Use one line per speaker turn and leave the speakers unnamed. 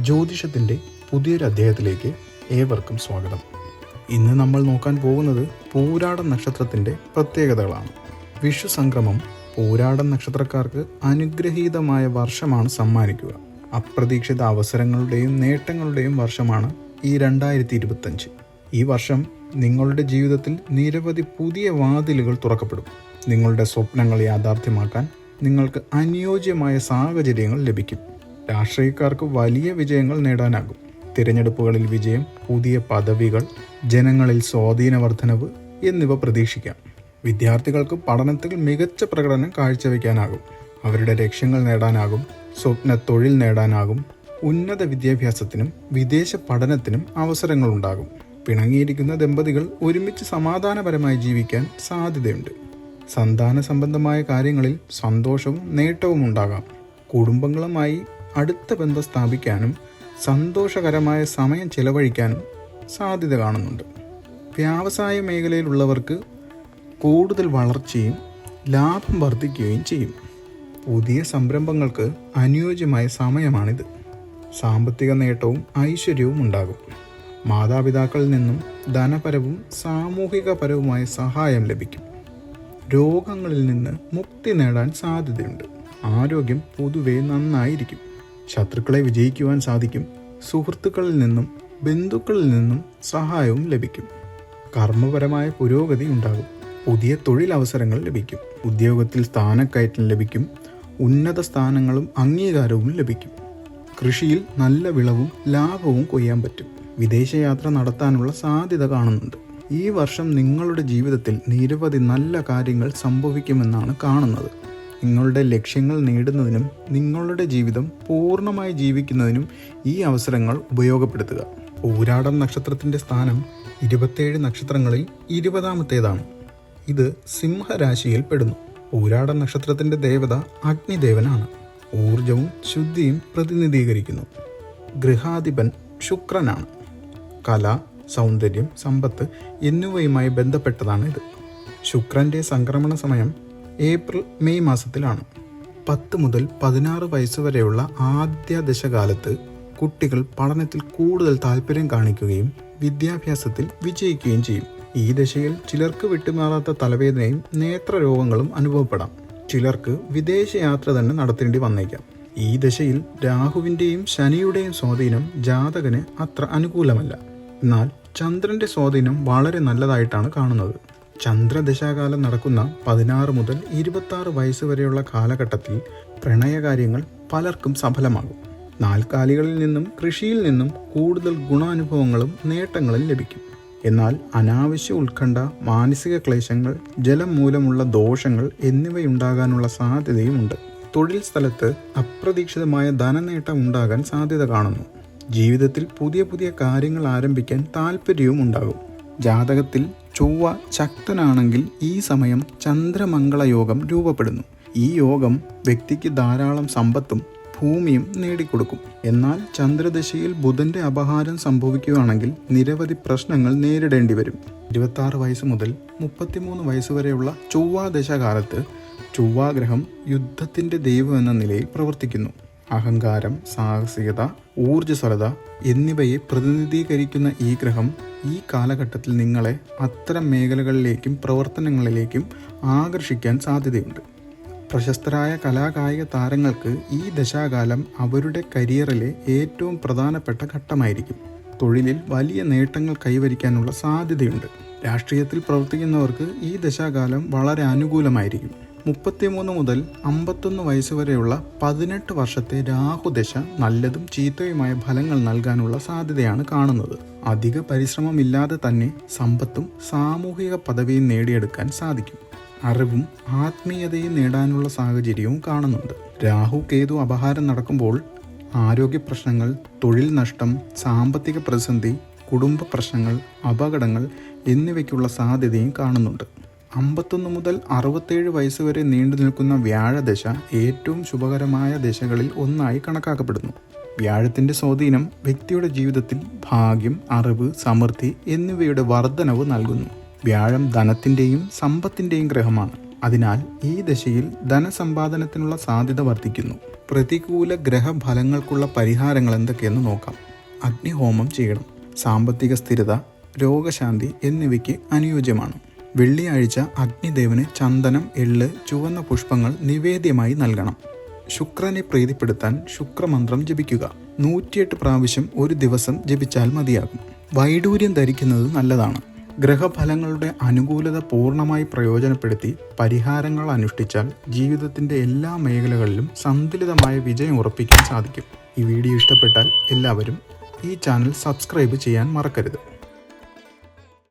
ജ്യോതിഷത്തിൻ്റെ പുതിയൊരു അധ്യായത്തിലേക്ക് ഏവർക്കും സ്വാഗതം. ഇന്ന് നമ്മൾ നോക്കാൻ പോകുന്നത് പൂരാടം നക്ഷത്രത്തിൻ്റെ പ്രത്യേകതകളാണ്. വിഷു സംക്രമം പൂരാടം നക്ഷത്രക്കാർക്ക് അനുഗ്രഹീതമായ വർഷമാണ് സമ്മാനിക്കുക. അപ്രതീക്ഷിത അവസരങ്ങളുടെയും നേട്ടങ്ങളുടെയും വർഷമാണ് ഈ 2025. ഈ വർഷം നിങ്ങളുടെ ജീവിതത്തിൽ നിരവധി പുതിയ വാതിലുകൾ തുറക്കപ്പെടും. നിങ്ങളുടെ സ്വപ്നങ്ങൾ യാഥാർത്ഥ്യമാക്കാൻ നിങ്ങൾക്ക് അനുയോജ്യമായ സാഹചര്യങ്ങൾ ലഭിക്കും. രാഷ്ട്രീയക്കാർക്ക് വലിയ വിജയങ്ങൾ നേടാനാകും. തിരഞ്ഞെടുപ്പുകളിൽ വിജയം, പുതിയ പദവികൾ, ജനങ്ങളിൽ സ്വാധീന വർധനവ് എന്നിവ പ്രതീക്ഷിക്കാം. വിദ്യാർത്ഥികൾക്ക് പഠനത്തിൽ മികച്ച പ്രകടനം കാഴ്ചവെക്കാനാകും. അവരുടെ ലക്ഷ്യങ്ങൾ നേടാനാകും. സ്വപ്ന തൊഴിൽ നേടാനാകും. ഉന്നത വിദ്യാഭ്യാസത്തിനും വിദേശ പഠനത്തിനും അവസരങ്ങളുണ്ടാകും. പിണങ്ങിയിരിക്കുന്ന ദമ്പതികൾ ഒരുമിച്ച് സമാധാനപരമായി ജീവിക്കാൻ സാധ്യതയുണ്ട്. സന്താന സംബന്ധമായ കാര്യങ്ങളിൽ സന്തോഷവും നേട്ടവും ഉണ്ടാകാം. കുടുംബങ്ങളുമായി അടുത്ത ബന്ധം സ്ഥാപിക്കാനും സന്തോഷകരമായ സമയം ചെലവഴിക്കാനും സാധ്യത കാണുന്നുണ്ട്. വ്യവസായ മേഖലയിലുള്ളവർക്ക് കൂടുതൽ വളർച്ചയും ലാഭം വർദ്ധിക്കുകയും ചെയ്യും. പുതിയ സംരംഭങ്ങൾക്ക് അനുയോജ്യമായ സമയമാണിത്. സാമ്പത്തിക നേട്ടവും ഐശ്വര്യവും ഉണ്ടാകും. മാതാപിതാക്കളിൽ നിന്നും ധനപരവും സാമൂഹികപരവുമായ സഹായം ലഭിക്കും. രോഗങ്ങളിൽ നിന്ന് മുക്തി നേടാൻ സാധ്യതയുണ്ട്. ആരോഗ്യം പൊതുവെ നന്നായിരിക്കും. ശത്രുക്കളെ വിജയിക്കുവാൻ സാധിക്കും. സുഹൃത്തുക്കളിൽ നിന്നും ബന്ധുക്കളിൽ നിന്നും സഹായവും ലഭിക്കും. കർമ്മപരമായ പുരോഗതി ഉണ്ടാകും. പുതിയ തൊഴിലവസരങ്ങൾ ലഭിക്കും. ഉദ്യോഗത്തിൽ സ്ഥാനക്കയറ്റം ലഭിക്കും. ഉന്നത സ്ഥാനങ്ങളും അംഗീകാരവും ലഭിക്കും. കൃഷിയിൽ നല്ല വിളവും ലാഭവും കൊയ്യാൻ പറ്റും. വിദേശയാത്ര നടത്താനുള്ള സാധ്യത കാണുന്നുണ്ട്. ഈ വർഷം നിങ്ങളുടെ ജീവിതത്തിൽ നിരവധി നല്ല കാര്യങ്ങൾ സംഭവിക്കുമെന്നാണ് കാണുന്നത്. നിങ്ങളുടെ ലക്ഷ്യങ്ങൾ നേടുന്നതിനും നിങ്ങളുടെ ജീവിതം പൂർണ്ണമായി ജീവിക്കുന്നതിനും ഈ അവസരങ്ങൾ ഉപയോഗപ്പെടുത്തുക. പൂരാടം നക്ഷത്രത്തിൻ്റെ സ്ഥാനം 27 നക്ഷത്രങ്ങളിൽ 20ാമത്തേതാണ്. ഇത് സിംഹരാശിയിൽ പെടുന്നു. പൂരാടം നക്ഷത്രത്തിൻ്റെ ദേവത അഗ്നിദേവനാണ്. ഊർജവും ശുദ്ധിയും പ്രതിനിധീകരിക്കുന്നു. ഗൃഹാധിപൻ ശുക്രനാണ്. കല, സൗന്ദര്യം, സമ്പത്ത് എന്നിവയുമായി ബന്ധപ്പെട്ടതാണ് ഇത്. ശുക്രൻ്റെ സംക്രമണ സമയം ഏപ്രിൽ മെയ് മാസത്തിലാണ്. 10 മുതൽ 16 വയസ്സ് വരെയുള്ള ആദ്യ ദശകാലത്ത് കുട്ടികൾ പഠനത്തിൽ കൂടുതൽ താല്പര്യം കാണിക്കുകയും വിദ്യാഭ്യാസത്തിൽ വിജയിക്കുകയും ചെയ്യും. ഈ ദശയിൽ ചിലർക്ക് വിട്ടുമാറാത്ത തലവേദനയും നേത്രരോഗങ്ങളും അനുഭവപ്പെടാം. ചിലർക്ക് വിദേശയാത്ര തന്നെ നടത്തേണ്ടി വന്നേക്കാം. ഈ ദശയിൽ രാഹുവിൻ്റെയും ശനിയുടെയും സ്വാധീനം ജാതകന് അത്ര അനുകൂലമല്ല. എന്നാൽ ചന്ദ്രൻ്റെ സ്വാധീനം വളരെ നല്ലതായിട്ടാണ് കാണുന്നത്. ചന്ദ്രദശാകാലം നടക്കുന്ന 16 മുതൽ 26 വയസ്സ് വരെയുള്ള കാലഘട്ടത്തിൽ പ്രണയകാര്യങ്ങൾ പലർക്കും സഫലമാകും. നാൽക്കാലികളിൽ നിന്നും കൃഷിയിൽ നിന്നും കൂടുതൽ ഗുണാനുഭവങ്ങളും നേട്ടങ്ങളും ലഭിക്കും. എന്നാൽ അനാവശ്യ ഉത്കണ്ഠ, മാനസിക ക്ലേശങ്ങൾ, ജലം മൂലമുള്ള ദോഷങ്ങൾ എന്നിവയുണ്ടാകാനുള്ള സാധ്യതയുമുണ്ട്. തൊഴിൽ സ്ഥലത്ത് അപ്രതീക്ഷിതമായ ധനനേട്ടം ഉണ്ടാകാൻ സാധ്യത കാണുന്നു. ജീവിതത്തിൽ പുതിയ പുതിയ കാര്യങ്ങൾ ആരംഭിക്കാൻ താല്പര്യവും ഉണ്ടാകും. ജാതകത്തിൽ ചൊവ്വ ശക്തനാണെങ്കിൽ ഈ സമയം ചന്ദ്രമംഗള യോഗം രൂപപ്പെടുന്നു. ഈ യോഗം വ്യക്തിക്ക് ധാരാളം സമ്പത്തും ഭൂമിയും നേടിക്കൊടുക്കും. എന്നാൽ ചന്ദ്രദശയിൽ ബുധന്റെ അപഹാരം സംഭവിക്കുകയാണെങ്കിൽ നിരവധി പ്രശ്നങ്ങൾ നേരിടേണ്ടി വരും. 26 വയസ്സ് മുതൽ 33 വയസ്സ് വരെയുള്ള ചൊവ്വാദശകാലത്ത് ചൊവ്വാഗ്രഹം യുദ്ധത്തിന്റെ ദൈവം എന്ന നിലയിൽ പ്രവർത്തിക്കുന്നു. അഹങ്കാരം, സാഹസികത, ഊർജ്ജസ്വലത എന്നിവയെ പ്രതിനിധീകരിക്കുന്ന ഈ ഗ്രഹം ഈ കാലഘട്ടത്തിൽ നിങ്ങളെ അത്തരം മേഖലകളിലേക്കും പ്രവർത്തനങ്ങളിലേക്കും ആകർഷിക്കാൻ സാധ്യതയുണ്ട്. പ്രശസ്തരായ കലാകായിക താരങ്ങൾക്ക് ഈ ദശാകാലം അവരുടെ കരിയറിലെ ഏറ്റവും പ്രധാനപ്പെട്ട ഘട്ടമായിരിക്കും. തൊഴിലിൽ വലിയ നേട്ടങ്ങൾ കൈവരിക്കാനുള്ള സാധ്യതയുണ്ട്. രാഷ്ട്രീയത്തിൽ പ്രവർത്തിക്കുന്നവർക്ക് ഈ ദശാകാലം വളരെ അനുകൂലമായിരിക്കും. 33 മുതൽ 51 വയസ്സ് വരെയുള്ള 18 വർഷത്തെ രാഹുദശ നല്ലതും ചീത്തയുമായ ഫലങ്ങൾ നൽകാനുള്ള സാധ്യതയാണ് കാണുന്നത്. അധിക പരിശ്രമമില്ലാതെ തന്നെ സമ്പത്തും സാമൂഹിക പദവിയും നേടിയെടുക്കാൻ സാധിക്കും. അറിവും ആത്മീയതയും നേടാനുള്ള സാഹചര്യവും കാണുന്നുണ്ട്. രാഹു കേതു അപഹാരം നടക്കുമ്പോൾ ആരോഗ്യ പ്രശ്നങ്ങൾ, തൊഴിൽ നഷ്ടം, സാമ്പത്തിക പ്രതിസന്ധി, കുടുംബ പ്രശ്നങ്ങൾ, അപകടങ്ങൾ എന്നിവയ്ക്കുള്ള സാധ്യതയും കാണുന്നുണ്ട്. 51 മുതൽ 67 വയസ്സ് വരെ നീണ്ടു നിൽക്കുന്ന വ്യാഴദശ ഏറ്റവും ശുഭകരമായ ദശകളിൽ ഒന്നായി കണക്കാക്കപ്പെടുന്നു. വ്യാഴത്തിൻ്റെ സ്വാധീനം വ്യക്തിയുടെ ജീവിതത്തിൽ ഭാഗ്യം, അറിവ്, സമൃദ്ധി എന്നിവയുടെ വർധനവ് നൽകുന്നു. വ്യാഴം ധനത്തിൻ്റെയും സമ്പത്തിൻ്റെയും ഗ്രഹമാണ്. അതിനാൽ ഈ ദശയിൽ ധനസമ്പാദനത്തിനുള്ള സാധ്യത വർദ്ധിക്കുന്നു. പ്രതികൂല ഗ്രഹഫലങ്ങൾക്കുള്ള പരിഹാരങ്ങൾ എന്തൊക്കെയെന്ന് നോക്കാം. അഗ്നിഹോമം ചെയ്യണം. സാമ്പത്തിക സ്ഥിരത, രോഗശാന്തി എന്നിവയ്ക്ക് അനുയോജ്യമാണ്. വെള്ളിയാഴ്ച അഗ്നിദേവന് ചന്ദനം, എള്ള്, ചുവന്ന പുഷ്പങ്ങൾ നിവേദ്യമായി നൽകണം. ശുക്രനെ പ്രീതിപ്പെടുത്താൻ ശുക്രമന്ത്രം ജപിക്കുക. 108 പ്രാവശ്യം ഒരു ദിവസം ജപിച്ചാൽ മതിയാകും. വൈഡൂര്യം ധരിക്കുന്നത് നല്ലതാണ്. ഗ്രഹഫലങ്ങളുടെ അനുകൂലത പൂർണ്ണമായി പ്രയോജനപ്പെടുത്തി പരിഹാരങ്ങൾ അനുഷ്ഠിച്ചാൽ ജീവിതത്തിൻ്റെ എല്ലാ മേഖലകളിലും സന്തുലിതമായ വിജയം ഉറപ്പിക്കാൻ സാധിക്കും. ഈ വീഡിയോ ഇഷ്ടപ്പെട്ടാൽ എല്ലാവരും ഈ ചാനൽ സബ്സ്ക്രൈബ് ചെയ്യാൻ മറക്കരുത്.